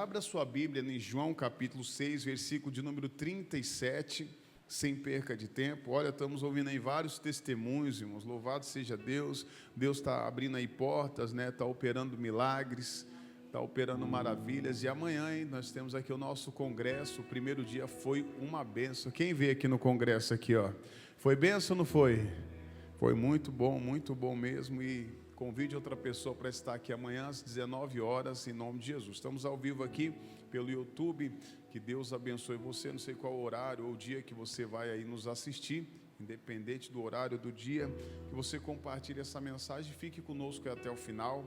abra sua Bíblia em João capítulo 6, versículo de número 37, sem perca de tempo. Olha, estamos ouvindo aí vários testemunhos, irmãos, louvado seja Deus. Deus está abrindo aí portas, né? Está operando milagres, está operando maravilhas. E amanhã, hein, nós temos aqui o nosso congresso. O primeiro dia foi uma bênção. Quem veio aqui no congresso aqui, ó? Foi bênção ou não foi? Foi muito bom mesmo. E convide outra pessoa para estar aqui amanhã às 19 horas, em nome de Jesus. Estamos ao vivo aqui pelo YouTube. Que Deus abençoe você. Não sei qual horário ou dia que você vai aí nos assistir, independente do horário do dia, que você compartilhe essa mensagem. Fique conosco até o final.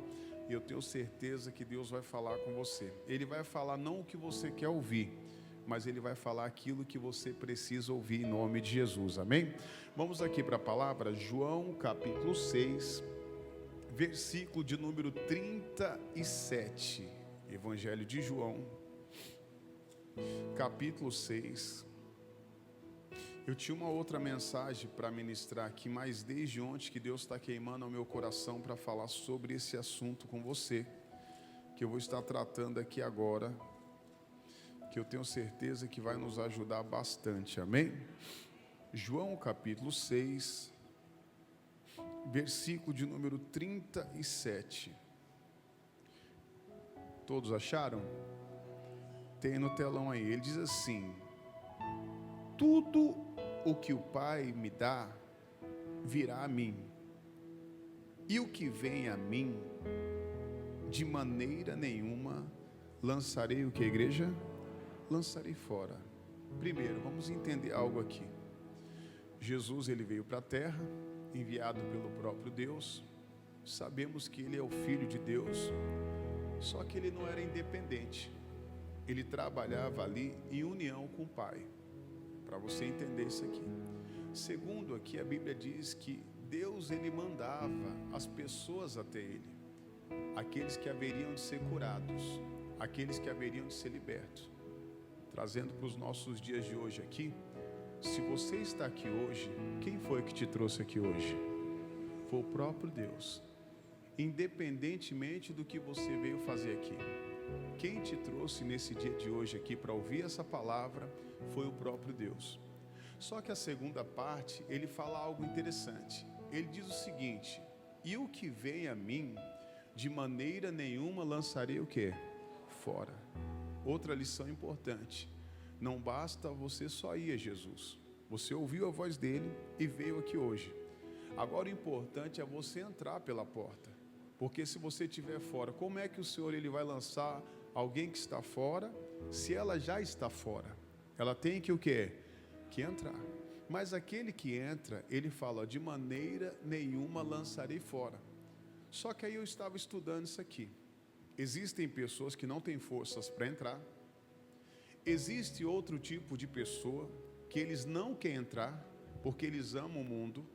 E eu tenho certeza que Deus vai falar com você. Ele vai falar não o que você quer ouvir, mas Ele vai falar aquilo que você precisa ouvir, em nome de Jesus, amém? Vamos aqui para a palavra, João capítulo 6, versículo de número 37, Evangelho de João, capítulo 6. Eu tinha uma outra mensagem para ministrar aqui, mas desde ontem que Deus está queimando ao meu coração para falar sobre esse assunto com você, que eu vou estar tratando aqui agora, que eu tenho certeza que vai nos ajudar bastante, amém? João capítulo 6, versículo de número 37. Todos acharam? Tem no telão aí. Ele diz assim: tudo o que o Pai me dá virá a mim, e o que vem a mim, de maneira nenhuma lançarei o que, igreja? Lançarei fora. Primeiro, vamos entender algo aqui. Jesus, ele veio para a terra, enviado pelo próprio Deus. Sabemos que ele é o Filho de Deus, só que ele não era independente. Ele trabalhava ali em união com o Pai, para você entender isso aqui. Segundo, aqui a Bíblia diz que Deus, ele mandava as pessoas até ele, aqueles que haveriam de ser curados, aqueles que haveriam de ser libertos. Trazendo para os nossos dias de hoje aqui, se você está aqui hoje, quem foi que te trouxe aqui hoje? Foi o próprio Deus. Independentemente do que você veio fazer aqui, quem te trouxe nesse dia de hoje aqui para ouvir essa palavra foi o próprio Deus. Só que a segunda parte, ele fala algo interessante. Ele diz o seguinte: e o que vem a mim, de maneira nenhuma lançarei o quê? Fora. Outra lição importante: não basta você só ir a Jesus. Você ouviu a voz dele e veio aqui hoje. Agora o importante é você entrar pela porta. Porque se você estiver fora, como é que o Senhor ele vai lançar alguém que está fora, se ela já está fora? Ela tem que o quê? Que entrar. Mas aquele que entra, ele fala: de maneira nenhuma lançarei fora. Só que aí eu estava estudando isso aqui. Existem pessoas que não têm forças para entrar. Existe outro tipo de pessoa que eles não querem entrar porque eles amam o mundo.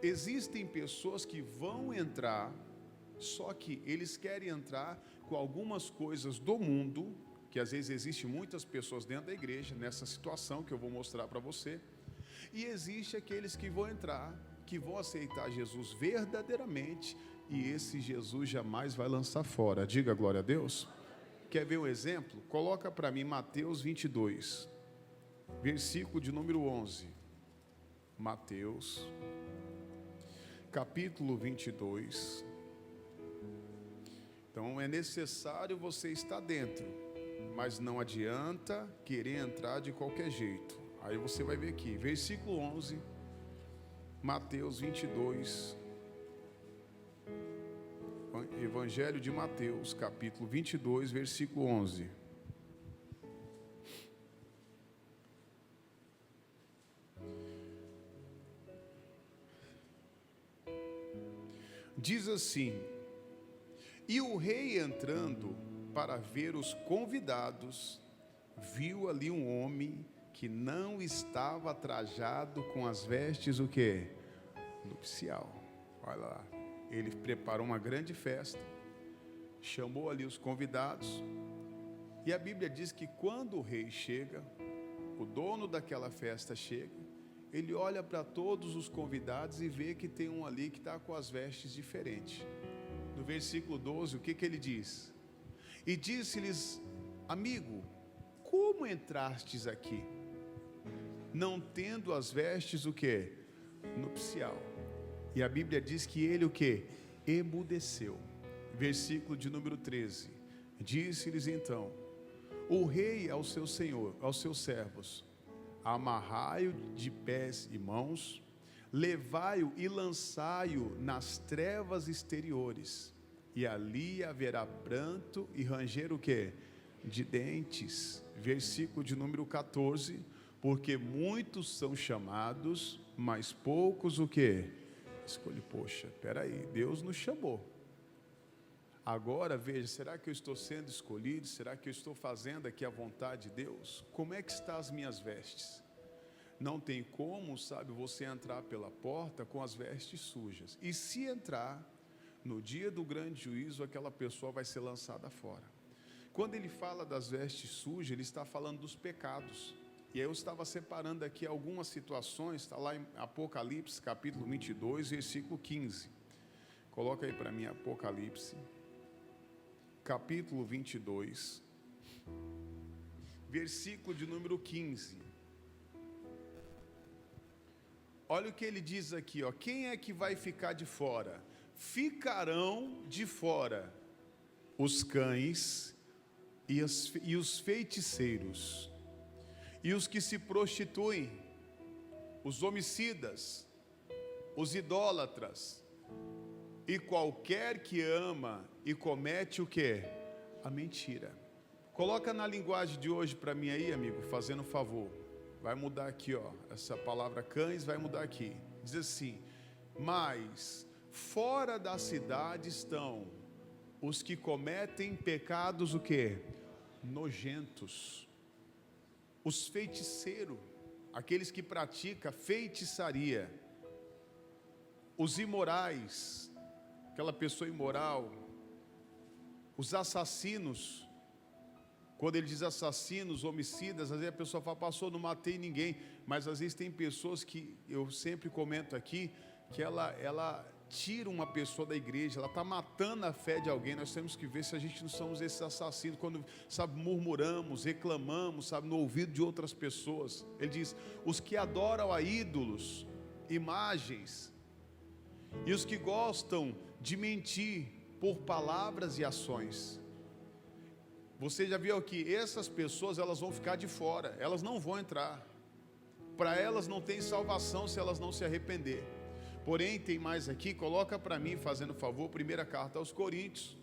Existem pessoas que vão entrar, só que eles querem entrar com algumas coisas do mundo, que às vezes existem muitas pessoas dentro da igreja nessa situação que eu vou mostrar para você. E existe aqueles que vão entrar, que vão aceitar Jesus verdadeiramente, e esse Jesus jamais vai lançar fora. Diga glória a Deus. Quer ver um exemplo? Coloca para mim Mateus 22, versículo de número 11. Mateus, capítulo 22. Então é necessário você estar dentro, mas não adianta querer entrar de qualquer jeito. Aí você vai ver aqui, versículo 11, Mateus 22, Evangelho de Mateus, capítulo 22, versículo 11. Diz assim: e o rei, entrando para ver os convidados, viu ali um homem que não estava trajado com as vestes o quê? Nupcial. Olha lá. Ele preparou uma grande festa, chamou ali os convidados, e a Bíblia diz que quando o rei chega, o dono daquela festa chega, ele olha para todos os convidados e vê que tem um ali que está com as vestes diferentes. No versículo 12, o que ele diz? E disse-lhes amigo, como entrastes aqui? Não tendo as vestes o quê? Nupcial. E a Bíblia diz que ele o quê? Emudeceu. Versículo de número 13. Disse-lhes então o rei ao seu senhor, aos seus servos: amarrai-o de pés e mãos, levai-o e lançai-o nas trevas exteriores, e ali haverá pranto e ranger o quê? De dentes. Versículo de número 14. Porque muitos são chamados, mas poucos o quê? Escolhe. Poxa, peraí, Deus nos chamou. Agora veja, será que eu estou sendo escolhido? Será que eu estou fazendo aqui a vontade de Deus? Como é que estão as minhas vestes? Não tem como, sabe, você entrar pela porta com as vestes sujas. E se entrar, no dia do grande juízo, aquela pessoa vai ser lançada fora. Quando ele fala das vestes sujas, ele está falando dos pecados. E aí eu estava separando aqui algumas situações, está lá em Apocalipse, capítulo 22, versículo 15. Coloca aí para mim, Apocalipse, capítulo 22, versículo de número 15. Olha o que ele diz aqui, ó. Quem é que vai ficar de fora? Ficarão de fora os cães e os feiticeiros, e os que se prostituem, os homicidas, os idólatras, e qualquer que ama e comete o quê? A mentira. Coloca na linguagem de hoje para mim aí, amigo, fazendo um favor. Vai mudar aqui, ó. Essa palavra cães vai mudar aqui. Diz assim: mas fora da cidade estão os que cometem pecados o quê? Nojentos. Os feiticeiros, aqueles que praticam feitiçaria, os imorais, aquela pessoa imoral, os assassinos. Quando ele diz assassinos, homicidas, às vezes a pessoa fala: pastor, não matei ninguém, mas às vezes tem pessoas que, eu sempre comento aqui, que ela tira uma pessoa da igreja, ela está matando a fé de alguém. Nós temos que ver se a gente não somos esses assassinos, quando, sabe, murmuramos, reclamamos, sabe, no ouvido de outras pessoas. Ele diz: os que adoram a ídolos, imagens, e os que gostam de mentir por palavras e ações. Você já viu que essas pessoas, elas vão ficar de fora, elas não vão entrar. Para elas não tem salvação se elas não se arrepender. Porém, tem mais aqui, coloca para mim, fazendo favor, primeira carta aos Coríntios,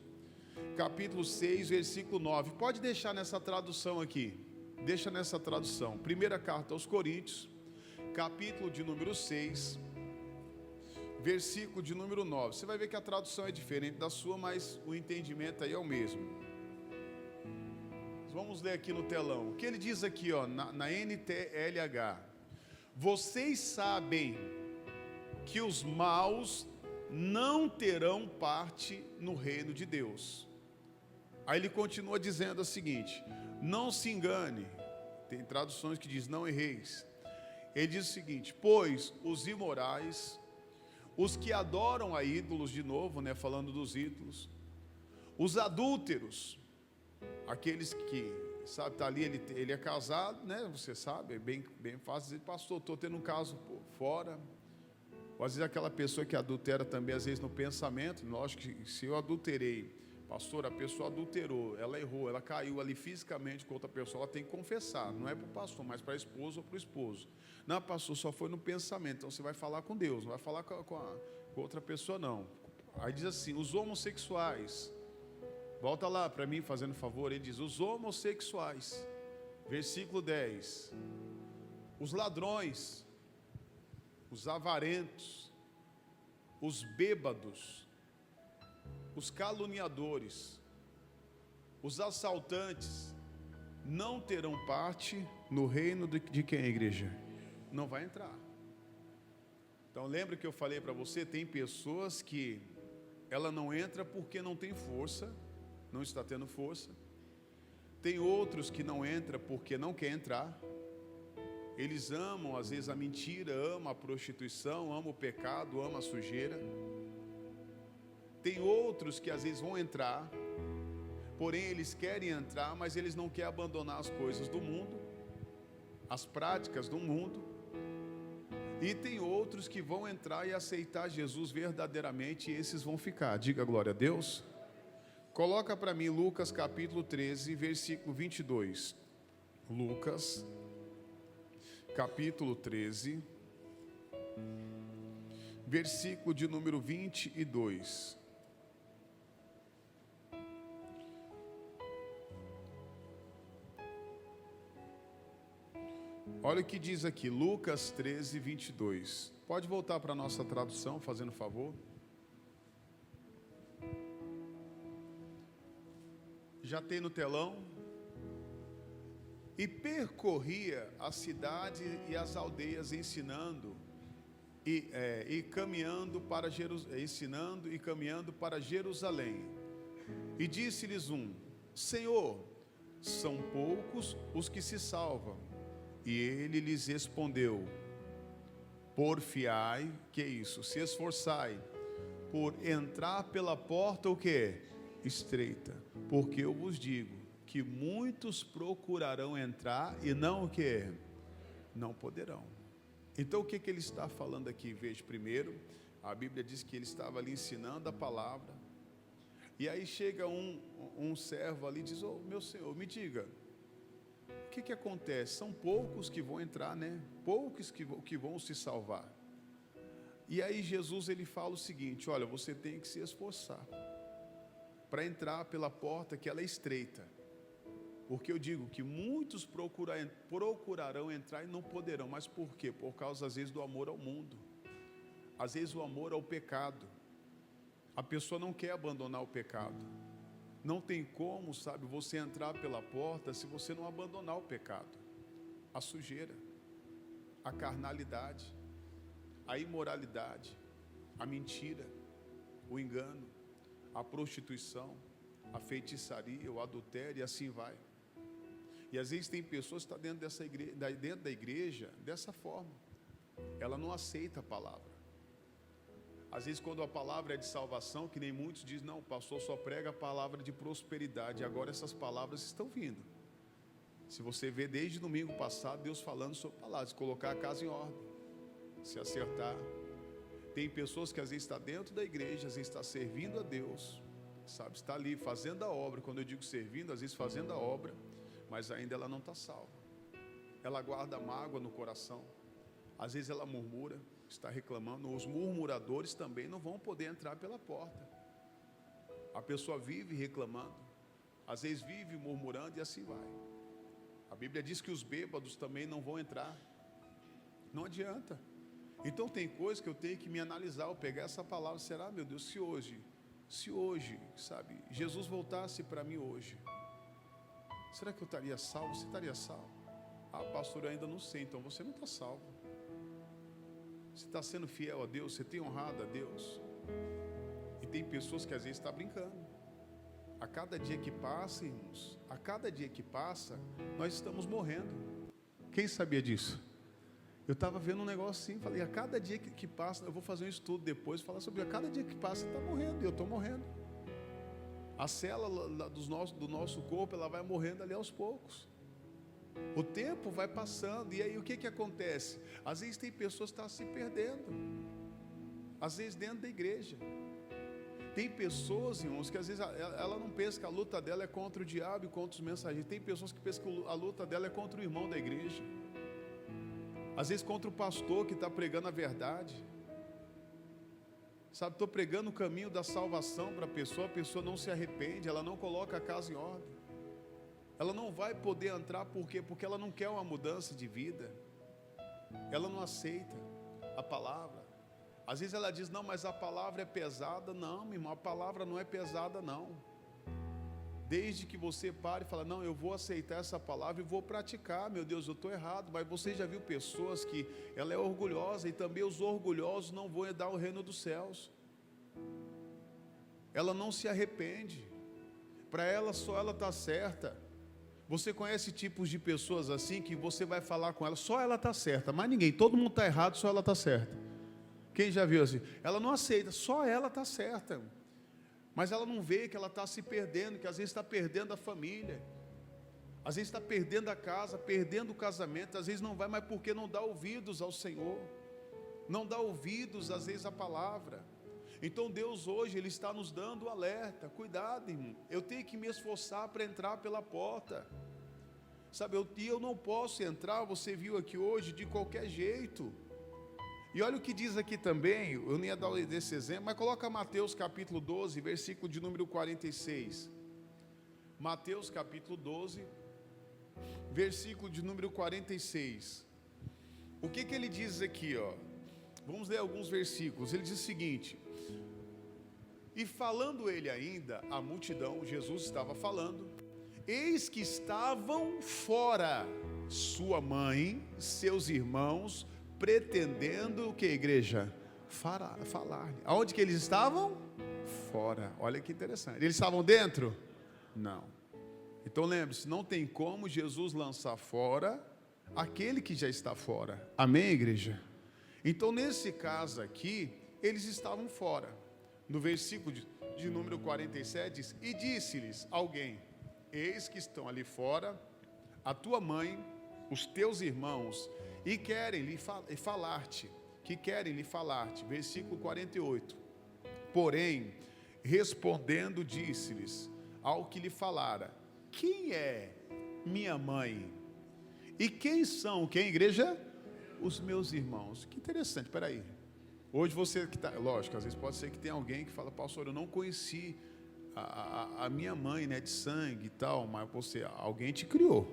capítulo 6, versículo 9. Pode deixar nessa tradução aqui, deixa nessa tradução. Primeira carta aos Coríntios, capítulo de número 6, versículo de número 9. Você vai ver que a tradução é diferente da sua, mas o entendimento aí é o mesmo. Vamos ler aqui no telão. O que ele diz aqui, ó, na NTLH: vocês sabem que os maus não terão parte no reino de Deus. Aí ele continua dizendo o seguinte: não se engane. Tem traduções que diz: não erreis. Ele diz o seguinte: pois os imorais, os que adoram a ídolos, de novo, né, falando dos ídolos, os adúlteros, aqueles que, sabe, tá ali, ele é casado, né, você sabe, é bem fácil dizer: pastor, estou tendo um caso fora. Ou às vezes aquela pessoa que adultera também, às vezes no pensamento. Lógico que se eu adulterei, pastor, a pessoa adulterou, ela errou, ela caiu ali fisicamente com outra pessoa, ela tem que confessar, não é para o pastor, mas para a esposa ou para o esposo. Não, pastor, só foi no pensamento. Então você vai falar com Deus, não vai falar com outra pessoa, não. Aí diz assim: os homossexuais, volta lá para mim, fazendo favor. Ele diz: os homossexuais, versículo 10, os ladrões, os avarentos, os bêbados, os caluniadores, os assaltantes, não terão parte no reino de quem, igreja? Não vai entrar. Então lembra que eu falei para você, tem pessoas que ela não entra porque não tem força, não está tendo força. Tem outros que não entra porque não quer entrar. Eles amam às vezes a mentira, amam a prostituição, amam o pecado, amam a sujeira. Tem outros que às vezes vão entrar, porém eles querem entrar, mas eles não querem abandonar as coisas do mundo, as práticas do mundo. E tem outros que vão entrar e aceitar Jesus verdadeiramente, e esses vão ficar. Diga glória a Deus. Coloca para mim Lucas capítulo 13, versículo 22. Lucas capítulo 13, versículo de número 22. Olha o que diz aqui, Lucas 13, 22. Pode voltar para a nossa tradução, fazendo favor. Já tem no telão. E percorria a cidade e as aldeias, ensinando e caminhando para Jerusalém. E disse-lhes Senhor, são poucos os que se salvam. E ele lhes respondeu: porfiai, que isso? Se esforçai por entrar pela porta o que? Estreita, porque eu vos digo que muitos procurarão entrar e não o que? Não poderão. Então o que ele está falando aqui? Veja, primeiro, a Bíblia diz que ele estava ali ensinando a palavra, e aí chega um servo ali e diz: meu senhor, me diga, o que acontece? São poucos que vão entrar, né? Poucos que vão se salvar. E aí Jesus ele fala o seguinte: olha, você tem que se esforçar para entrar pela porta, que ela é estreita, porque eu digo que muitos procurarão entrar e não poderão. Mas por quê? Por causa às vezes do amor ao mundo, às vezes o amor ao pecado. A pessoa não quer abandonar o pecado. Não tem como, sabe, você entrar pela porta se você não abandonar o pecado, a sujeira, a carnalidade, a imoralidade, a mentira, o engano, a prostituição, a feitiçaria, o adultério, e assim vai. E às vezes tem pessoas que estão dentro da igreja dessa forma. Ela não aceita a palavra. Às vezes quando a palavra é de salvação, que nem muitos dizem: não, o pastor só prega a palavra de prosperidade. Agora essas palavras estão vindo. Se você vê desde domingo passado, Deus falando sobre palavras, colocar a casa em ordem, se acertar. Tem pessoas que às vezes estão dentro da igreja, às vezes está servindo a Deus, sabe, está ali fazendo a obra. Quando eu digo servindo, às vezes fazendo a obra, mas ainda ela não está salva. Ela guarda mágoa no coração. Às vezes ela murmura, está reclamando. Os murmuradores também não vão poder entrar pela porta. A pessoa vive reclamando, às vezes vive murmurando, e assim vai. A Bíblia diz que os bêbados também não vão entrar. Não adianta. Então tem coisas que eu tenho que me analisar, eu pegar essa palavra: será, meu Deus, se hoje, sabe, Jesus voltasse para mim hoje, será que eu estaria salvo? Você estaria salvo? Ah, pastor, eu ainda não sei. Então você não está salvo. Você está sendo fiel a Deus, você tem honrado a Deus. E tem pessoas que às vezes estão brincando. A cada dia que passa, irmãos, a cada dia que passa, nós estamos morrendo. Quem sabia disso? Eu estava vendo um negócio assim, falei: a cada dia que passa, eu vou fazer um estudo depois, falar sobre a cada dia que passa, você está morrendo, e eu estou morrendo. A célula do nosso corpo, ela vai morrendo ali aos poucos. O tempo vai passando, e aí o que acontece? Às vezes tem pessoas que estão se perdendo, às vezes dentro da igreja. Tem pessoas, irmãos, que às vezes ela não pensa que a luta dela é contra o diabo e contra os mensageiros. Tem pessoas que pensam que a luta dela é contra o irmão da igreja, às vezes contra o pastor que está pregando a verdade. Sabe, estou pregando o caminho da salvação para a pessoa não se arrepende, ela não coloca a casa em ordem. Ela não vai poder entrar, por quê? Porque ela não quer uma mudança de vida. Ela não aceita a palavra. Às vezes ela diz: não, mas a palavra é pesada. Não, meu irmão, a palavra não é pesada, não. Desde que você pare e fala: não, eu vou aceitar essa palavra e vou praticar. Meu Deus, eu estou errado. Mas você já viu pessoas que ela é orgulhosa, e também os orgulhosos não vão herdar o reino dos céus. Ela não se arrepende. Para ela, só ela está certa. Você conhece tipos de pessoas assim, que você vai falar com ela, só ela está certa, mas ninguém, todo mundo está errado, só ela está certa. Quem já viu assim? Ela não aceita, só ela está certa. mas ela não vê que ela está se perdendo, que às vezes está perdendo a família, às vezes está perdendo a casa, perdendo o casamento, às vezes não vai, mas porque não dá ouvidos ao Senhor, não dá ouvidos às vezes à palavra. Então Deus hoje, Ele está nos dando um alerta: cuidado, irmão, eu tenho que me esforçar para entrar pela porta, sabe, eu não posso entrar, você viu aqui hoje, de qualquer jeito. E olha o que diz aqui também, eu não ia dar desse exemplo, mas coloca Mateus capítulo 12, versículo de número 46. Mateus capítulo 12, versículo de número 46. O que ele diz aqui, ó? Vamos ler alguns versículos. Ele diz o seguinte: e falando ele ainda, a multidão, Jesus estava falando, eis que estavam fora sua mãe, seus irmãos, pretendendo o que, igreja? Falar. Aonde que eles estavam? Fora. Olha que interessante. Eles estavam dentro? Não. Então lembre-se, não tem como Jesus lançar fora aquele que já está fora. Amém, igreja? Então nesse caso aqui, eles estavam fora. No versículo de número 47 diz: e disse-lhes alguém: eis que estão ali fora a tua mãe, os teus irmãos, e querem lhe falar-te, versículo 48, porém, respondendo, disse-lhes ao que lhe falara: quem é minha mãe? E quem são, quem, igreja? Os meus irmãos. Que interessante, espera aí. Hoje você que está, lógico, às vezes pode ser que tenha alguém que fala: pastor, eu não conheci a minha mãe, né, de sangue e tal, mas alguém te criou,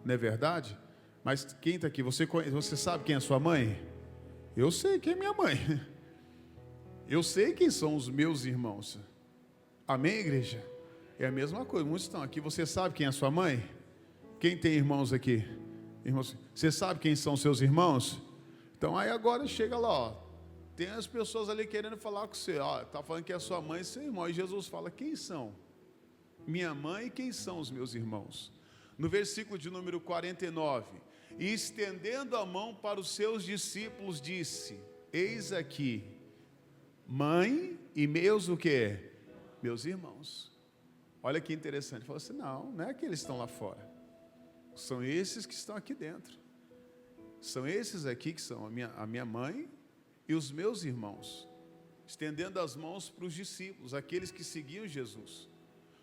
não é verdade? Mas quem está aqui, você sabe quem é sua mãe? Eu sei quem é minha mãe. Eu sei quem são os meus irmãos. Amém, igreja? É a mesma coisa, muitos estão aqui. Você sabe quem é sua mãe? Quem tem irmãos aqui? Irmãos, você sabe quem são seus irmãos? Então aí agora chega lá, ó, tem as pessoas ali querendo falar com você, ó, está falando que é sua mãe e seu irmão, e Jesus fala: quem são minha mãe e quem são os meus irmãos? No versículo de número 49, e estendendo a mão para os seus discípulos, disse: eis aqui mãe e meus o quê? Meus irmãos. Olha que interessante, falou assim: não é que eles estão lá fora, são esses que estão aqui dentro, são esses aqui que são a minha mãe e os meus irmãos. Estendendo as mãos para os discípulos, aqueles que seguiam Jesus.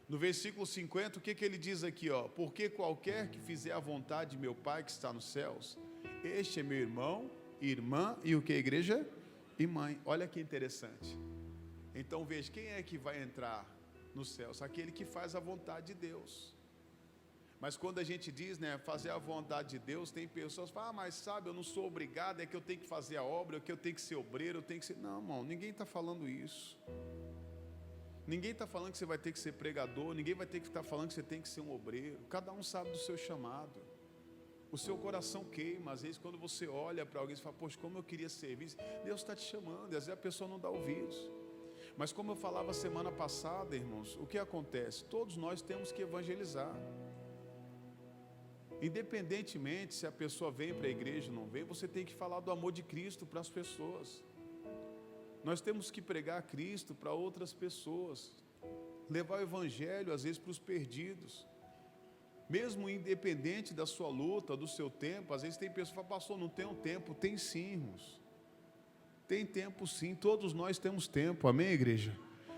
No versículo 50, o que ele diz aqui, ó? Porque qualquer que fizer a vontade de meu Pai que está nos céus, este é meu irmão, irmã e o que, igreja? E mãe. Olha que interessante. Então veja, quem é que vai entrar nos céus? Aquele que faz a vontade de Deus. Mas quando a gente diz, né, fazer a vontade de Deus, tem pessoas que falam: mas sabe, eu não sou obrigado, é que eu tenho que fazer a obra, é que eu tenho que ser obreiro, eu tenho que ser... Não, irmão, ninguém está falando isso. Ninguém está falando que você vai ter que ser pregador, ninguém vai ter que estar falando que você tem que ser um obreiro. Cada um sabe do seu chamado. O seu coração queima, às vezes quando você olha para alguém e fala: poxa, como eu queria servir. Deus está te chamando, e às vezes a pessoa não dá ouvidos. Mas como eu falava semana passada, irmãos, o que acontece? Todos nós temos que evangelizar. Independentemente se a pessoa vem para a igreja ou não vem, você tem que falar do amor de Cristo para as pessoas. Nós temos que pregar Cristo para outras pessoas, levar o evangelho às vezes para os perdidos, mesmo independente da sua luta, do seu tempo. Às vezes tem pessoas que falam: pastor, não tenho tempo. Tem sim, irmãos, tem tempo sim, todos nós temos tempo, amém, igreja?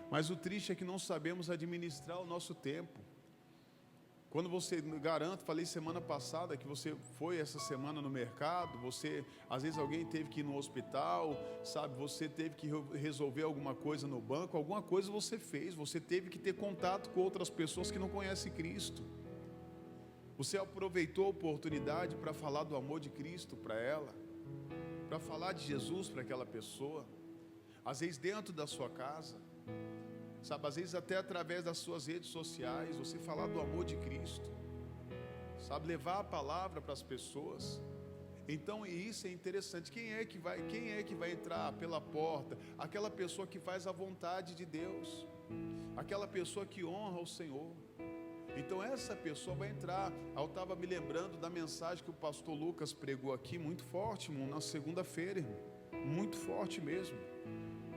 Mas o triste é que não sabemos administrar o nosso tempo. Quando você, garanto, falei semana passada que você foi essa semana no mercado, você, às vezes alguém teve que ir no hospital, sabe, você teve que resolver alguma coisa no banco, alguma coisa você fez, você teve que ter contato com outras pessoas que não conhecem Cristo. Você aproveitou a oportunidade para falar do amor de Cristo para ela, para falar de Jesus para aquela pessoa, às vezes dentro da sua casa, sabe, às vezes até através das suas redes sociais, você falar do amor de Cristo, sabe, levar a palavra para as pessoas. Então isso é interessante. Quem é que vai entrar pela porta? Aquela pessoa que faz a vontade de Deus, aquela pessoa que honra o Senhor. Então essa pessoa vai entrar. Eu estava me lembrando da mensagem que o pastor Lucas pregou aqui, muito forte, irmão, na segunda-feira, irmão, muito forte mesmo.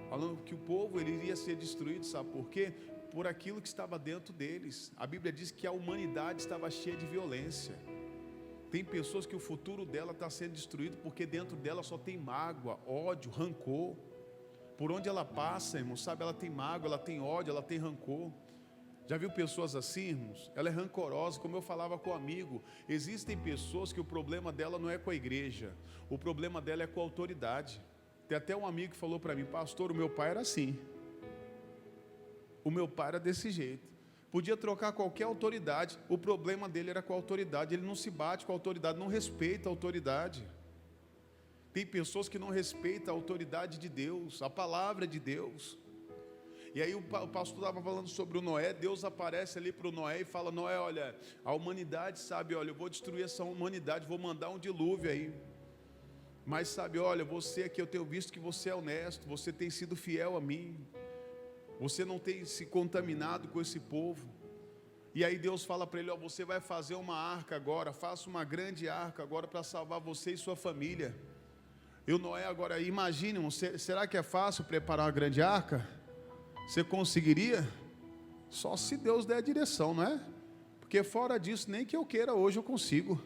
falando que o povo ele iria ser destruído, sabe por quê? Por aquilo que estava dentro deles. A Bíblia diz que a humanidade estava cheia de violência. Tem pessoas que o futuro dela está sendo destruído porque dentro dela só tem mágoa, ódio, rancor. Por onde ela passa, irmão, sabe, ela tem mágoa, ela tem ódio, ela tem rancor. Já viu pessoas assim, irmãos? Ela é rancorosa, como eu falava com um amigo. Existem pessoas que o problema dela não é com a igreja, o problema dela é com a autoridade. Tem até um amigo que falou para mim: pastor, o meu pai era assim. O meu pai era desse jeito. Podia trocar qualquer autoridade, o problema dele era com a autoridade. Ele não se bate com a autoridade, não respeita a autoridade. Tem pessoas que não respeitam a autoridade de Deus, a palavra de Deus. E aí o pastor estava falando sobre o Noé. Deus aparece ali para o Noé e fala: Noé, olha, a humanidade, sabe, olha, eu vou destruir essa humanidade, vou mandar um dilúvio aí. Mas sabe, olha, você aqui, eu tenho visto que você é honesto, você tem sido fiel a mim. Você não tem se contaminado com esse povo. E aí Deus fala para ele: ó, você vai fazer uma arca agora, faça uma grande arca agora para salvar você e sua família. E o Noé agora, imagine, será que é fácil preparar uma grande arca? Você conseguiria? Só se Deus der a direção, não é? Porque fora disso, nem que eu queira hoje eu consigo.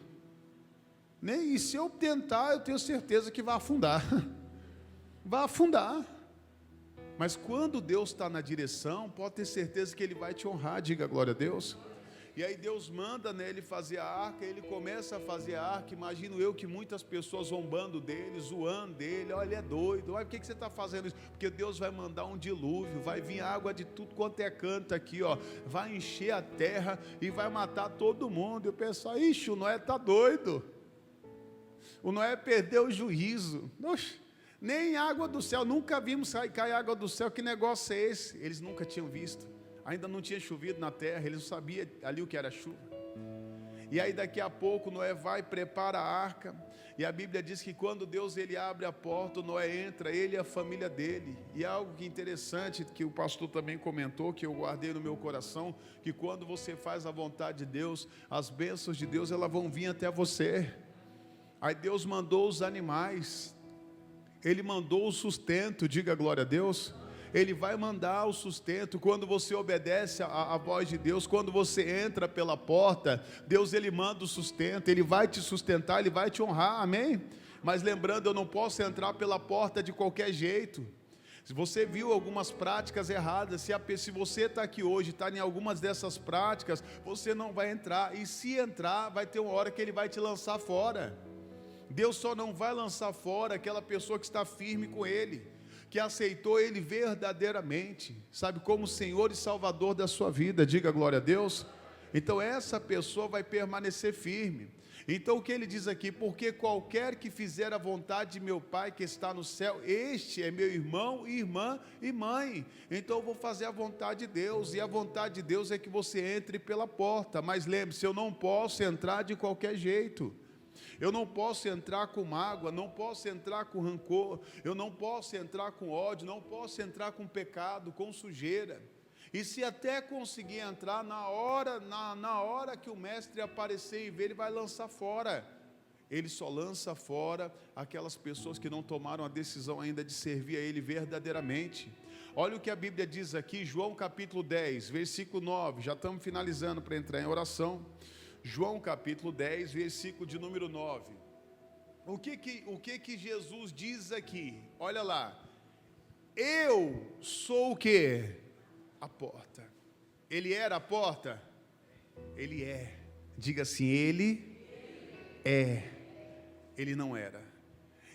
E se eu tentar, eu tenho certeza que vai afundar. Vai afundar. Mas quando Deus está na direção, pode ter certeza que Ele vai te honrar, diga glória a Deus. E aí Deus manda nele fazer a arca, ele começa a fazer a arca. Imagino eu que muitas pessoas zombando dele, zoando dele: olha, ele é doido, olha, por que você está fazendo isso? Porque Deus vai mandar um dilúvio, vai vir água de tudo quanto é canto aqui, ó, vai encher a terra e vai matar todo mundo. E o pessoal: ixi, o Noé está doido, o Noé perdeu o juízo. Oxe, nem água do céu, nunca vimos cair água do céu, que negócio é esse? Eles nunca tinham visto, ainda não tinha chovido na terra, eles não sabiam ali o que era chuva. E aí daqui a pouco Noé vai, prepara a arca, e a Bíblia diz que quando Deus ele abre a porta, o Noé entra, ele e a família dele. E algo que interessante, que o pastor também comentou, que eu guardei no meu coração, que quando você faz a vontade de Deus, as bênçãos de Deus elas vão vir até você. Aí Deus mandou os animais, Ele mandou o sustento, diga glória a Deus. Ele vai mandar o sustento quando você obedece a voz de Deus. Quando você entra pela porta, Deus ele manda o sustento, Ele vai te sustentar, Ele vai te honrar, amém? Mas lembrando, eu não posso entrar pela porta de qualquer jeito. Se você viu algumas práticas erradas, se você está aqui hoje, está em algumas dessas práticas, você não vai entrar, e se entrar, vai ter uma hora que Ele vai te lançar fora. Deus só não vai lançar fora aquela pessoa que está firme com Ele, que aceitou Ele verdadeiramente, sabe, como Senhor e Salvador da sua vida, diga glória a Deus. Então essa pessoa vai permanecer firme. Então o que ele diz aqui: porque qualquer que fizer a vontade de meu Pai que está no céu, este é meu irmão, irmã e mãe. Então eu vou fazer a vontade de Deus, e a vontade de Deus é que você entre pela porta. Mas lembre-se, eu não posso entrar de qualquer jeito. Eu não posso entrar com mágoa, não posso entrar com rancor, eu não posso entrar com ódio, não posso entrar com pecado, com sujeira. E se até conseguir entrar, na hora que o mestre aparecer e ver, ele vai lançar fora. Ele só lança fora aquelas pessoas que não tomaram a decisão ainda de servir a Ele verdadeiramente. Olha o que a Bíblia diz aqui, João capítulo 10, versículo 9, já estamos finalizando para entrar em oração. João capítulo 10, versículo de número 9. O que Jesus diz aqui? Olha lá. Eu sou o quê? A porta. Ele era a porta? Ele é. Diga assim: Ele é. Ele não era.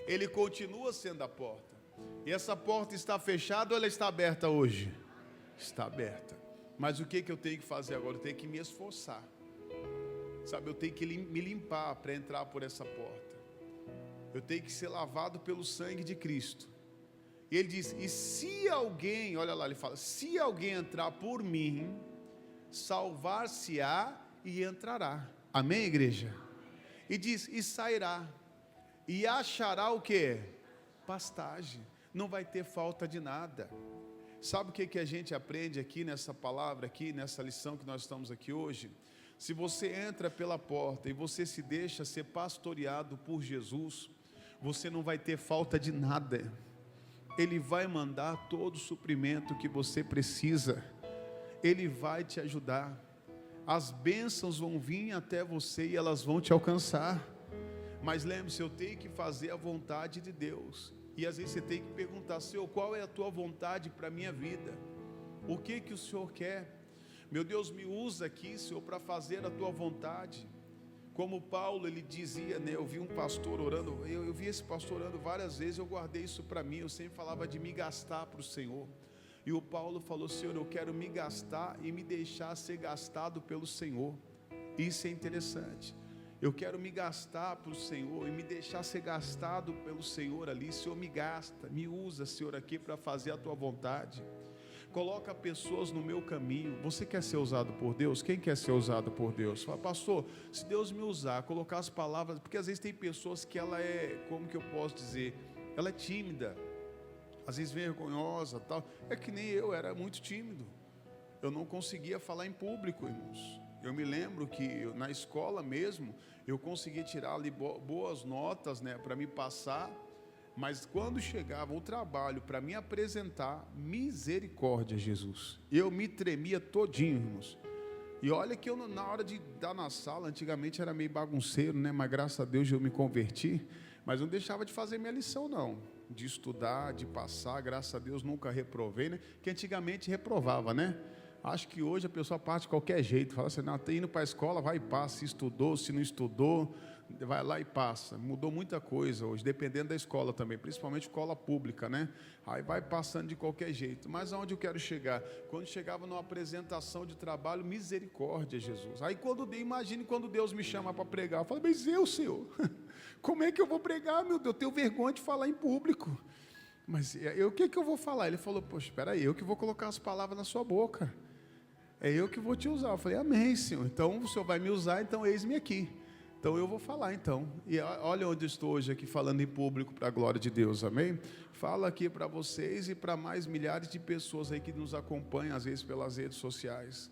Ele continua sendo a porta. E essa porta está fechada ou ela está aberta hoje? Está aberta. Mas o que eu tenho que fazer agora? Eu tenho que me esforçar. Sabe, eu tenho que me limpar para entrar por essa porta. Eu tenho que ser lavado pelo sangue de Cristo. E ele diz: e se alguém, olha lá, ele fala: se alguém entrar por mim, salvar-se-á e entrará. Amém, igreja? E diz: e sairá, e achará o quê? Pastagem. Não vai ter falta de nada. Sabe o que a gente aprende aqui nessa palavra, aqui nessa lição que nós estamos aqui hoje? Se você entra pela porta e você se deixa ser pastoreado por Jesus, você não vai ter falta de nada. Ele vai mandar todo o suprimento que você precisa. Ele vai te ajudar. As bênçãos vão vir até você e elas vão te alcançar. Mas lembre-se, eu tenho que fazer a vontade de Deus. E às vezes você tem que perguntar: Senhor, qual é a tua vontade para a minha vida? O que o Senhor quer? Meu Deus, me usa aqui, Senhor, para fazer a tua vontade. Como Paulo, ele dizia, né? Eu vi um pastor orando, eu vi esse pastor orando várias vezes, eu guardei isso para mim, eu sempre falava de me gastar para o Senhor. E o Paulo falou: Senhor, eu quero me gastar e me deixar ser gastado pelo Senhor. Isso é interessante. Eu quero me gastar para o Senhor e me deixar ser gastado pelo Senhor ali. Senhor, me gasta, me usa, Senhor, aqui para fazer a tua vontade. Coloca pessoas no meu caminho. Você quer ser usado por Deus? Quem quer ser usado por Deus? Fala: pastor, se Deus me usar, colocar as palavras, porque às vezes tem pessoas que ela é, como que eu posso dizer, ela é tímida, às vezes vergonhosa, tal. É que nem eu era muito tímido. Eu não conseguia falar em público, irmãos. Eu me lembro que na escola mesmo, eu conseguia tirar ali boas notas, né, para me passar. Mas quando chegava o trabalho para me apresentar, misericórdia, Jesus, eu me tremia todinho, irmãos. E olha que eu, na hora de dar na sala, antigamente era meio bagunceiro, né? Mas graças a Deus eu me converti. Mas não deixava de fazer minha lição, não. De estudar, de passar, graças a Deus nunca reprovei, né? Que antigamente reprovava, né? Acho que hoje a pessoa parte de qualquer jeito. Fala assim: não, indo para a escola, vai e passa. Se estudou, se não estudou, vai lá e passa. Mudou muita coisa hoje, dependendo da escola também, principalmente escola pública, né? Aí vai passando de qualquer jeito. Mas aonde eu quero chegar? Quando chegava numa apresentação de trabalho, misericórdia, Jesus. Aí imagine quando Deus me chama para pregar. Eu falo: mas eu, Senhor, como é que eu vou pregar, meu Deus? Eu tenho vergonha de falar em público. Mas o que eu vou falar? Ele falou: poxa, espera aí, eu que vou colocar as palavras na sua boca. É eu que vou te usar. Eu falei: amém, Senhor. Então o Senhor vai me usar, então eis-me aqui. Então eu vou falar, então. E olha onde eu estou hoje aqui falando em público para a glória de Deus, amém? Falo aqui para vocês e para mais milhares de pessoas aí que nos acompanham, às vezes pelas redes sociais.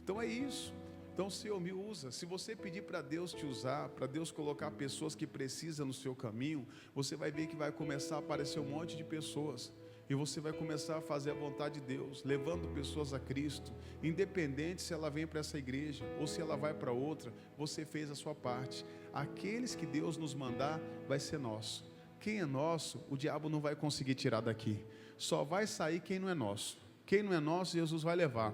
Então é isso. Então, Senhor, me usa. Se você pedir para Deus te usar, para Deus colocar pessoas que precisam no seu caminho, você vai ver que vai começar a aparecer um monte de pessoas. E você vai começar a fazer a vontade de Deus, levando pessoas a Cristo, independente se ela vem para essa igreja ou se ela vai para outra, você fez a sua parte. Aqueles que Deus nos mandar, vai ser nosso. Quem é nosso, o diabo não vai conseguir tirar daqui. Só vai sair quem não é nosso. Quem não é nosso, Jesus vai levar.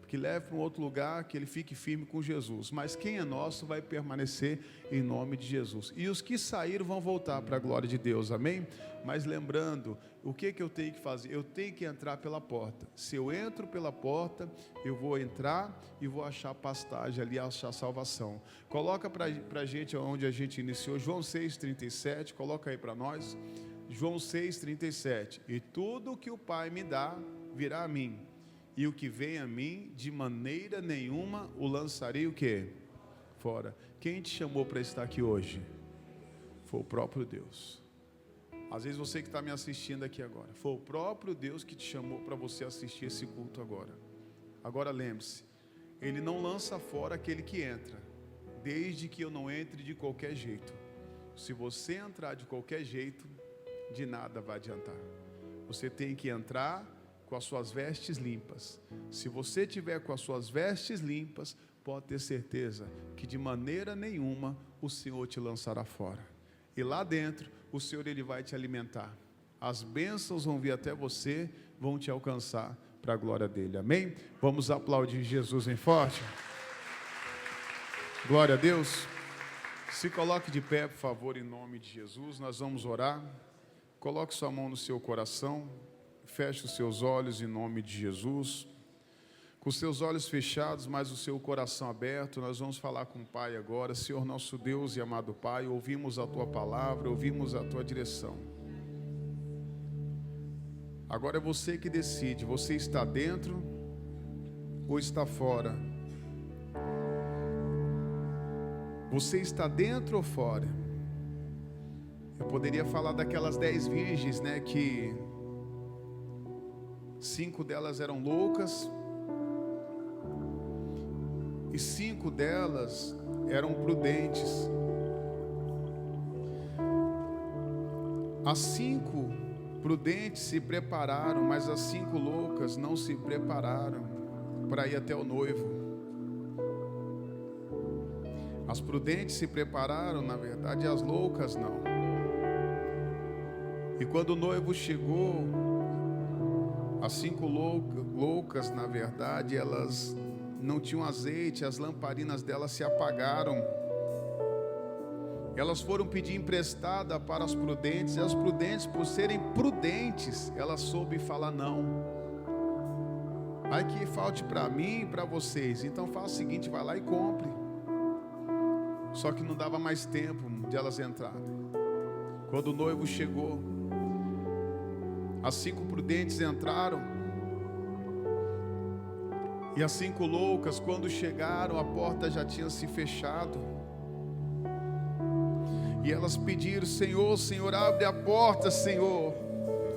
Que leve para um outro lugar, que ele fique firme com Jesus. Mas quem é nosso vai permanecer em nome de Jesus. E os que saíram vão voltar para a glória de Deus, amém? Mas lembrando, o que eu tenho que fazer? Eu tenho que entrar pela porta. Se eu entro pela porta, eu vou entrar e vou achar pastagem ali, achar salvação. Coloca para a gente onde a gente iniciou, João 6,37, coloca aí para nós. João 6,37. E tudo que o Pai me dá, virá a mim. E o que vem a mim, de maneira nenhuma o lançarei o quê? Fora. Quem te chamou para estar aqui hoje? Foi o próprio Deus. Às vezes você que está me assistindo aqui agora, foi o próprio Deus que te chamou para você assistir esse culto agora. Agora lembre-se, Ele não lança fora aquele que entra, desde que eu não entre de qualquer jeito. Se você entrar de qualquer jeito, de nada vai adiantar. Você tem que entrar com as suas vestes limpas. Se você tiver com as suas vestes limpas, pode ter certeza que de maneira nenhuma o Senhor te lançará fora. E lá dentro, o Senhor, Ele vai te alimentar. As bênçãos vão vir até você, vão te alcançar para a glória dEle, amém? Vamos aplaudir Jesus em forte. Glória a Deus. Se coloque de pé, por favor, em nome de Jesus. Nós vamos orar. Coloque sua mão no seu coração. Feche os seus olhos em nome de Jesus. Com os seus olhos fechados, mas o seu coração aberto, nós vamos falar com o Pai agora. Senhor nosso Deus e amado Pai, ouvimos a Tua palavra, ouvimos a Tua direção. Agora é você que decide, você está dentro ou está fora? Você está dentro ou fora? Eu poderia falar daquelas 10 virgens, né, que 5 delas eram loucas e 5 delas eram prudentes. As 5 prudentes se prepararam, mas as 5 loucas não se prepararam para ir até o noivo. As prudentes se prepararam, na verdade, as loucas não. E quando o noivo chegou, as 5 loucas, na verdade, elas não tinham azeite, as lamparinas delas se apagaram. Elas foram pedir emprestada para as prudentes, e as prudentes, por serem prudentes, elas soube falar não. Vai que falte para mim e para vocês, então faça o seguinte, vai lá e compre. Só que não dava mais tempo de elas entrarem. Quando o noivo chegou, as 5 prudentes entraram, e as 5 loucas, quando chegaram, a porta já tinha se fechado. E elas pediram: Senhor, Senhor, abre a porta, Senhor,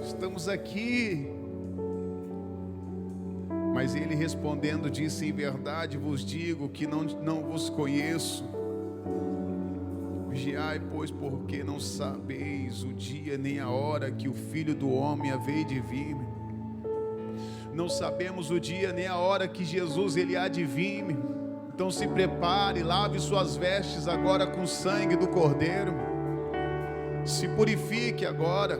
estamos aqui. Mas ele respondendo disse: em verdade vos digo que não vos conheço. Vigiai, pois, porque não sabeis o dia nem a hora que o Filho do Homem havia de vir. Não sabemos o dia nem a hora que Jesus ele há de vir. Então se prepare, lave suas vestes agora com o sangue do Cordeiro. Se purifique agora.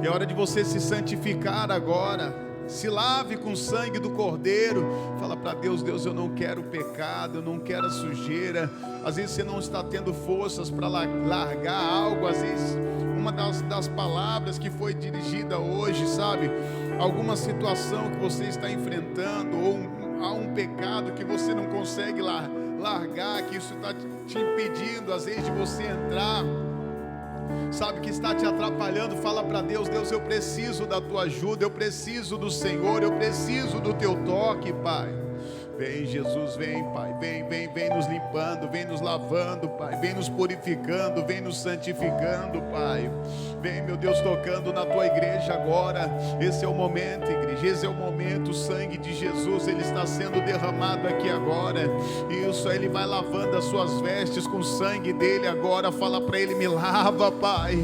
É hora de você se santificar agora. Se lave com o sangue do Cordeiro. Fala para Deus: Deus, eu não quero pecado, eu não quero a sujeira. Às vezes você não está tendo forças para largar algo. Às vezes uma das palavras que foi dirigida hoje, sabe? Alguma situação que você está enfrentando, ou há um pecado que você não consegue largar, que isso está te impedindo às vezes de você entrar, sabe, que está te atrapalhando. Fala para Deus: Deus, eu preciso da tua ajuda, eu preciso do Senhor, eu preciso do teu toque, Pai. Vem, Jesus, vem, Pai, vem nos limpando, vem nos lavando, Pai, vem nos purificando, vem nos santificando, Pai. Vem, meu Deus, tocando na tua igreja agora. Esse é o momento, igreja, esse é o momento. O sangue de Jesus, ele está sendo derramado aqui agora. Isso, ele vai lavando as suas vestes com o sangue dele agora. Fala para ele: me lava, Pai,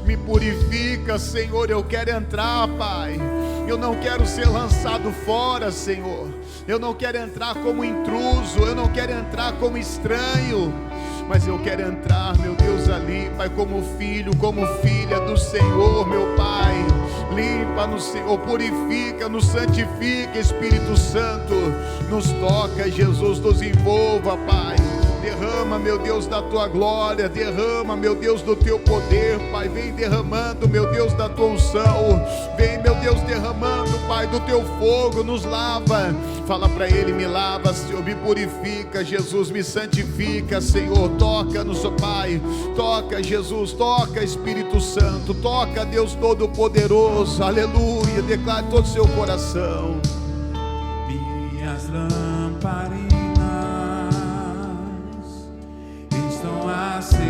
me purifica, Senhor, eu quero entrar, Pai. Eu não quero ser lançado fora, Senhor. Eu não quero entrar como intruso, eu não quero entrar como estranho, mas eu quero entrar, meu Deus, ali, Pai, como filho, como filha do Senhor, meu Pai. Limpa-nos, Senhor, purifica, nos santifica, Espírito Santo, nos toca, Jesus, nos envolva, Pai. Derrama, meu Deus, da tua glória, derrama, meu Deus, do teu poder, Pai. Vem derramando, meu Deus, da tua unção. Vem, meu Deus, derramando, Pai, do teu fogo, nos lava. Fala para ele: me lava, Senhor, me purifica, Jesus, me santifica, Senhor. Toca-nos, Pai, toca, Jesus, toca, Espírito Santo, toca, Deus Todo-Poderoso, aleluia. Declare todo o seu coração. Minhas lamparinas estão acesas,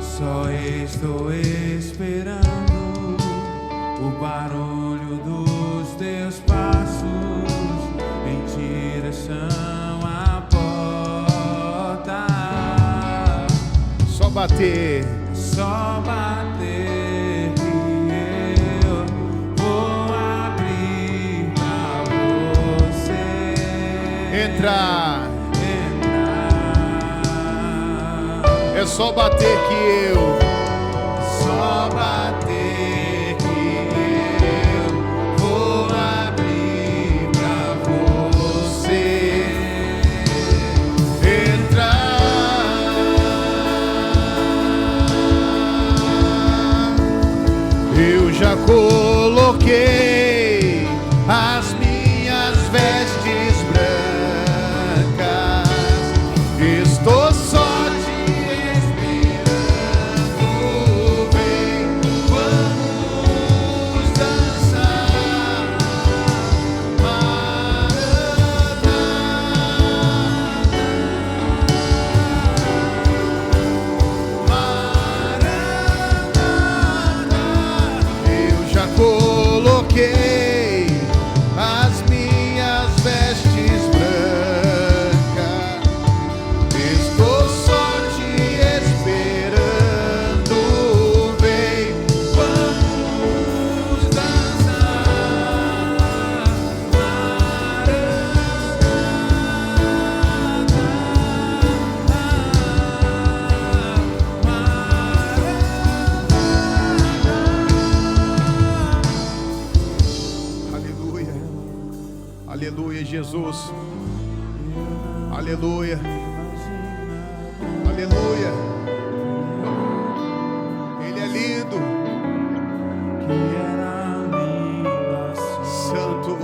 só estou esperando o barulho dos teus passos em direção à porta. Só bater, Só bater e eu vou abrir pra você entrar. É só bater que eu. Só bater que eu vou abrir pra você Entrar. Eu já coloquei as minhas vestes brancas. Estou só te esperando. Vem, vamos dançar. Maranata. Eu já coloquei Aleluia, Jesus. Aleluia. Aleluia. Ele é lindo. Santo.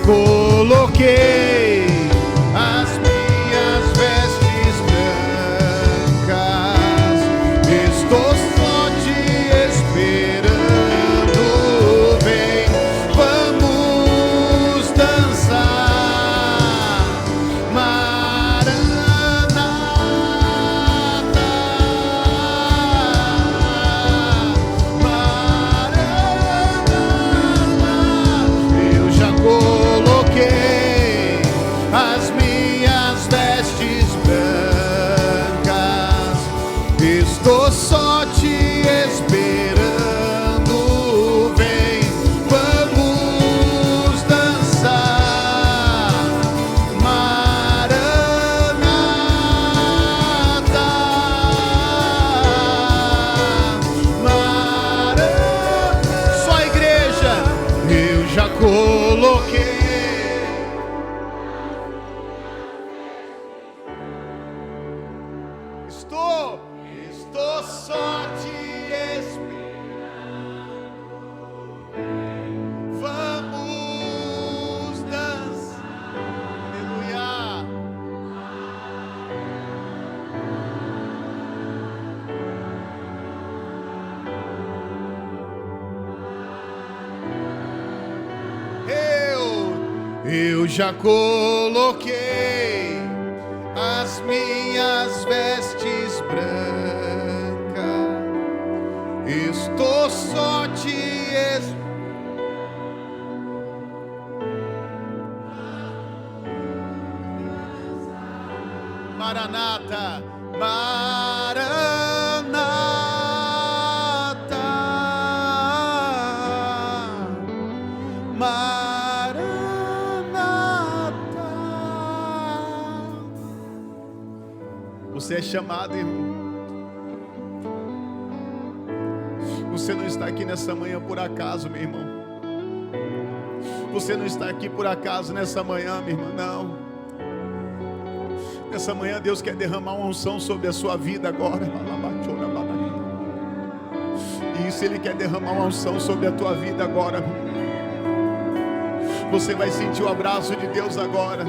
Coloquei as minhas vestes brancas, estou só te esperando. Vem, vamos dançar, Maranata, Maranata. Eu já coloquei as minhas vestes brancas, estou só te esperando. Vem, vamos dançar, Maranata, Maranata. Só a igreja, eu já coloquei. Estou só te esperando. Vamos dançar. Aleluia. Eu já coloquei as minhas vestes brancas, estou só te esperando. Maranata, Maranata, Maranata. Você é chamado, irmão. Você não está aqui nessa manhã por acaso, meu irmão. Você não está aqui por acaso nessa manhã, minha irmã, não. Nessa manhã Deus quer derramar uma unção sobre a sua vida agora. Isso, Ele quer derramar uma unção sobre a tua vida agora. Você vai sentir o abraço de Deus agora.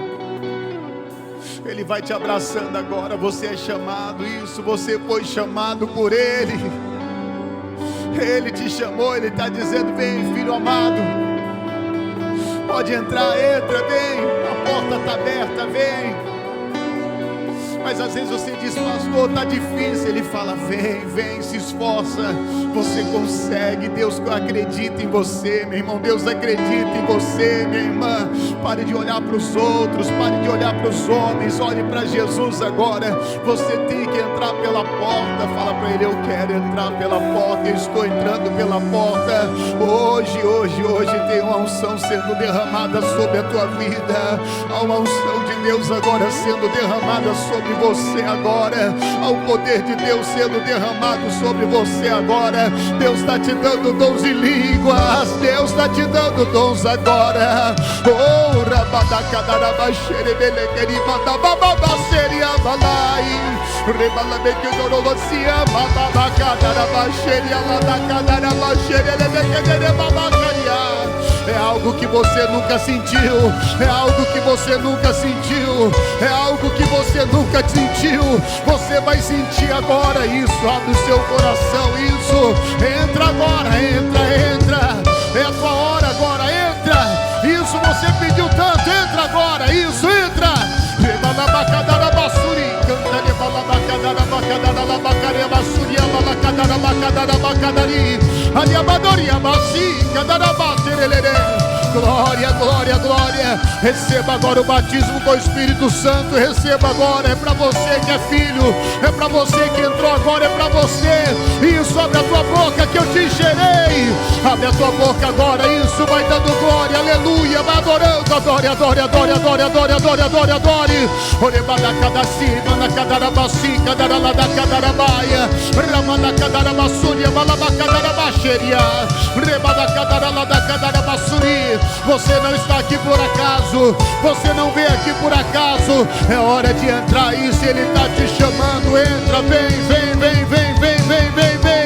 Ele vai te abraçando agora. Você é chamado, isso, você foi chamado por Ele. Ele te chamou, Ele está dizendo: vem, filho amado, pode entrar, entra, vem, a porta está aberta, vem. Mas às vezes você diz: pastor, está difícil. Ele fala: vem, vem, se esforça, você consegue. Deus acredita em você, meu irmão. Deus acredita em você, minha irmã. Pare de olhar para os outros, pare de olhar para os homens, olhe para Jesus agora. Você tem que entrar pela porta. Fala para Ele: eu quero entrar pela porta, eu estou entrando pela porta. Hoje tem uma unção sendo derramada sobre a tua vida. Há uma unção de Deus agora sendo derramada sobre você agora. Há o poder de Deus sendo derramado sobre você agora. Deus está te dando dons em línguas. Deus está te dando dons agora. Oh, é algo que você nunca sentiu, é algo que você nunca sentiu, é algo que você nunca sentiu. Você vai sentir agora isso. Abre o seu coração, isso. Entra agora, entra. É a tua hora agora, entra. Isso você pediu tanto, entra agora, isso, entra. Glória, glória, glória. Receba agora o batismo com o Espírito Santo. Receba agora. É para você que é filho. É para você que entrou agora. É para você. Isso, abre a tua boca que eu te encherei. Abre a tua boca agora. Isso, vai dando glória. Aleluia. Vai adorando. Adore, adore, adore, adore, adore, adore, adore, adore. Orebada cada cima, na cadarabasi, cadaralada cadarabaia. Ramana cadarabassuria, balaba cadarabaxeria. Rebada cadaralada cadarabassuri. Você não está aqui por acaso. Você não veio aqui por acaso. É hora de entrar isso. Ele está te chamando. Entra, vem, vem, vem, vem, vem, vem, vem, vem.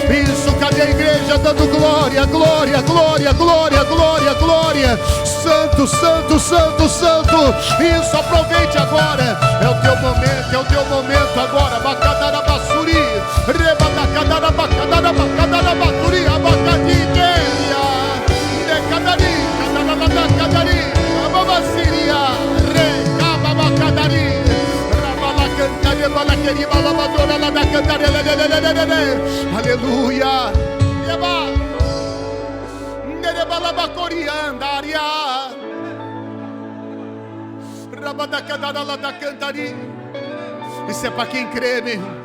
Isso, cadê a igreja dando glória, glória, glória, glória, glória, glória. Santo, santo, santo, santo. Isso, aproveite agora. É o teu momento, é o teu momento agora. Bacadara basuri, rebada bacadara bacadara baturi, abacadinha. Decadari, cadari, ababasiria, recaba bacadari. Rabala cantare, bala queri, bala badora, la da cantare, aleluia. Bala bacoria andaria. Rabada cadara, la da cantari. Isso é para quem crê, meu irmão.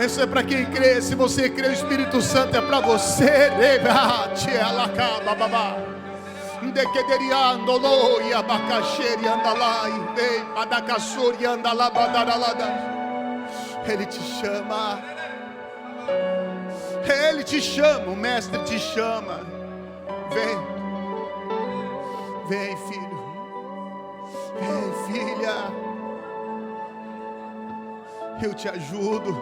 Isso é para quem crê. Se você crê, o Espírito Santo é para você. Ele te chama. Ele te chama. O Mestre te chama. Vem. Vem, filho. Vem, filha. Eu te ajudo.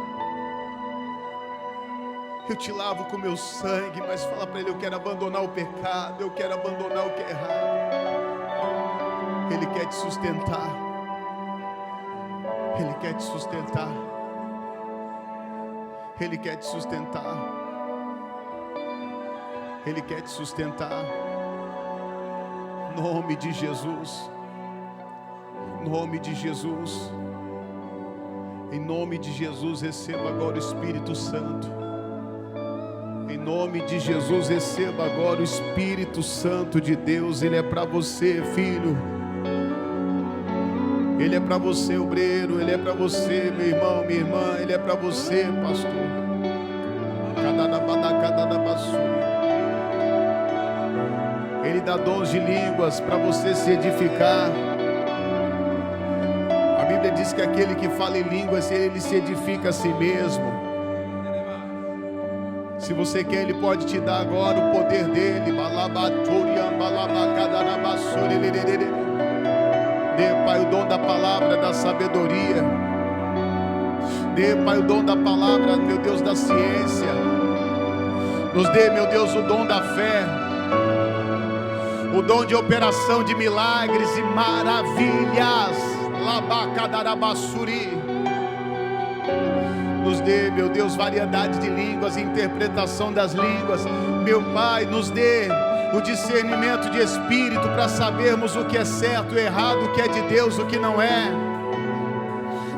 Eu te lavo com meu sangue. Mas fala para ele: eu quero abandonar o pecado. Eu quero abandonar o que é errado. Ele quer te sustentar. Ele quer te sustentar. Ele quer te sustentar. Ele quer te sustentar. Nome de Jesus. Nome de Jesus. Em nome de Jesus, receba agora o Espírito Santo. Em nome de Jesus, receba agora o Espírito Santo de Deus. Ele é para você, filho. Ele é para você, obreiro. Ele é para você, meu irmão, minha irmã. Ele é para você, pastor. Ele dá dons de línguas para você se edificar. A Bíblia diz que aquele que fala em línguas, ele se edifica a si mesmo. Se você quer, ele pode te dar agora o poder dele. Dê, Pai, o dom da palavra, da sabedoria. Dê, Pai, o dom da palavra, meu Deus, da ciência. Nos dê, meu Deus, o dom da fé. O dom de operação de milagres e maravilhas. Labacadarabassuri. Nos dê, meu Deus, variedade de línguas e interpretação das línguas. Meu Pai, nos dê o discernimento de espírito para sabermos o que é certo e errado, o que é de Deus, o que não é,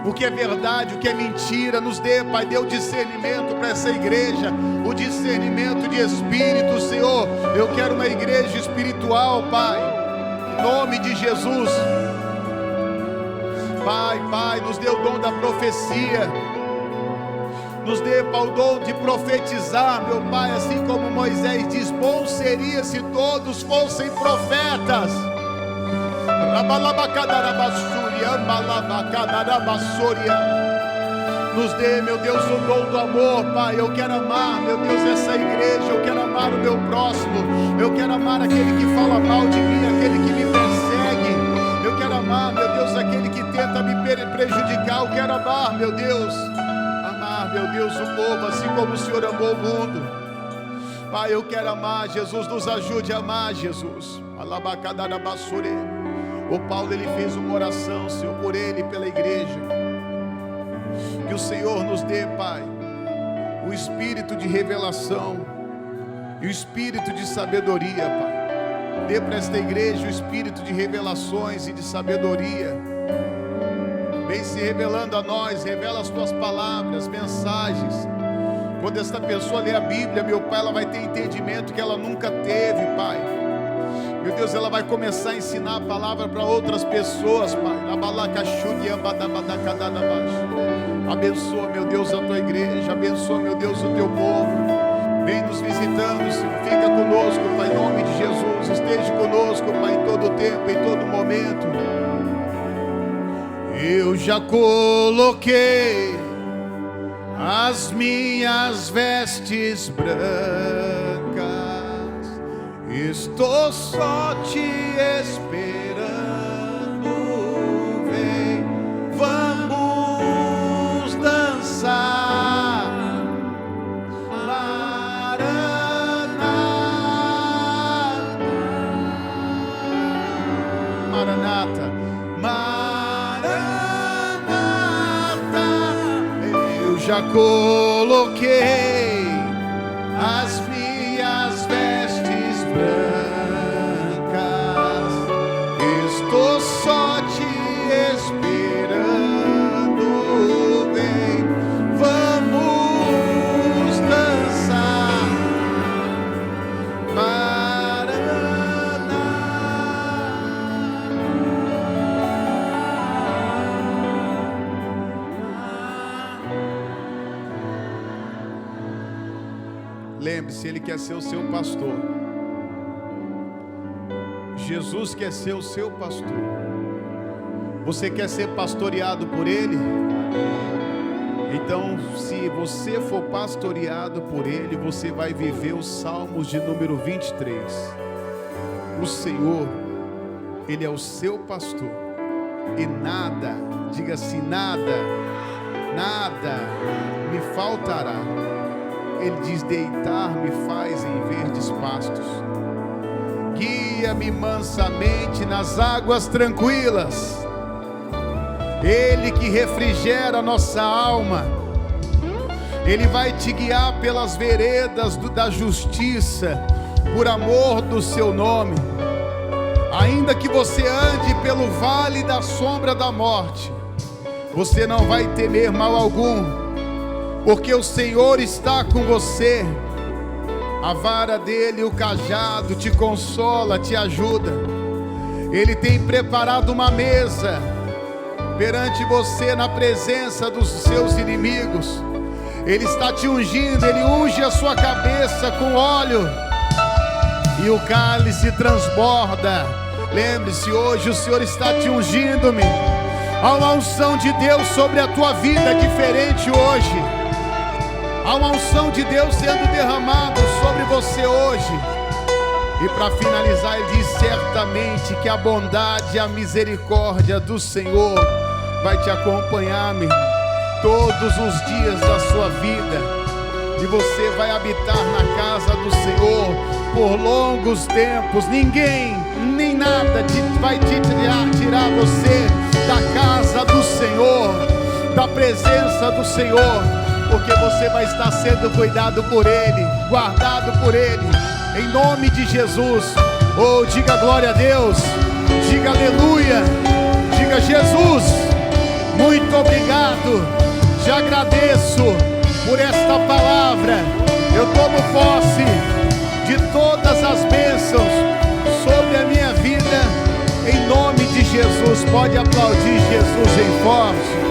o que é verdade, o que é mentira. Nos dê, Pai, dê o discernimento para essa igreja, o discernimento de espírito, Senhor. Eu quero uma igreja espiritual, Pai, em nome de Jesus. Pai, nos dê o dom da profecia. Nos dê, Pai, o dom de profetizar, meu Pai, assim como Moisés diz: bom seria se todos fossem profetas. Nos dê, meu Deus, o dom do amor, Pai. Eu quero amar, meu Deus, essa igreja. Eu quero amar o meu próximo. Eu quero amar aquele que fala mal de mim, aquele que me persegue. Eu quero amar, meu Deus, aquele que tenta me prejudicar. Eu quero amar, meu Deus, o povo, assim como o Senhor amou o mundo. Pai, eu quero amar, Jesus, nos ajude a amar, Jesus. O Paulo, ele fez uma oração, Senhor, por ele e pela igreja. Que o Senhor nos dê, Pai, o espírito de revelação e o espírito de sabedoria, Pai. Dê para esta igreja o espírito de revelações e de sabedoria. Vem se revelando a nós, revela as tuas palavras, mensagens. Quando esta pessoa lê a Bíblia, meu Pai, ela vai ter entendimento que ela nunca teve, Pai. Meu Deus, ela vai começar a ensinar a palavra para outras pessoas, Pai. Abençoa, meu Deus, a tua igreja. Abençoa, meu Deus, o teu povo. Vem nos visitando, Senhor. Fica conosco, Pai, em nome de Jesus. Esteja conosco, Pai, em todo tempo, em todo momento. Eu já coloquei as minhas vestes brancas, estou só te esperando. Vem, vamos dançar. Maranata, Maranata. Eu já coloquei as minhas vestes brancas, estou só te esperando. Vem, vamos dançar. Lembre-se, Ele quer ser o seu pastor. Jesus quer ser o seu pastor. Você quer ser pastoreado por Ele? Então, se você for pastoreado por Ele, você vai viver os Salmos de número 23. O Senhor, Ele é o seu pastor, e nada, diga assim, nada me faltará. Ele diz: deitar-me faz em verdes pastos, guia-me mansamente nas águas tranquilas. Ele que refrigera a nossa alma, Ele vai te guiar pelas veredas da justiça, por amor do seu nome. Ainda que você ande pelo vale da sombra da morte, você não vai temer mal algum, porque o Senhor está com você. A vara dele, o cajado, te consola, te ajuda. Ele tem preparado uma mesa perante você na presença dos seus inimigos. Ele está te ungindo, Ele unge a sua cabeça com óleo, e o cálice transborda. Lembre-se, hoje o Senhor está te ungindo-me. Há uma unção de Deus sobre a tua vida diferente hoje. Há uma unção de Deus sendo derramada sobre você hoje. E para finalizar, Ele diz: certamente que a bondade e a misericórdia do Senhor vai te acompanhar, meu, todos os dias da sua vida. E você vai habitar na casa do Senhor por longos tempos. Ninguém, nem nada vai te tirar você da casa do Senhor, da presença do Senhor, porque você vai estar sendo cuidado por Ele, guardado por Ele, em nome de Jesus. Oh, diga glória a Deus, diga aleluia, diga Jesus, muito obrigado. Te agradeço por esta palavra. Eu tomo posse de todas as bênçãos sobre a minha vida, em nome de Jesus. Pode aplaudir Jesus em força.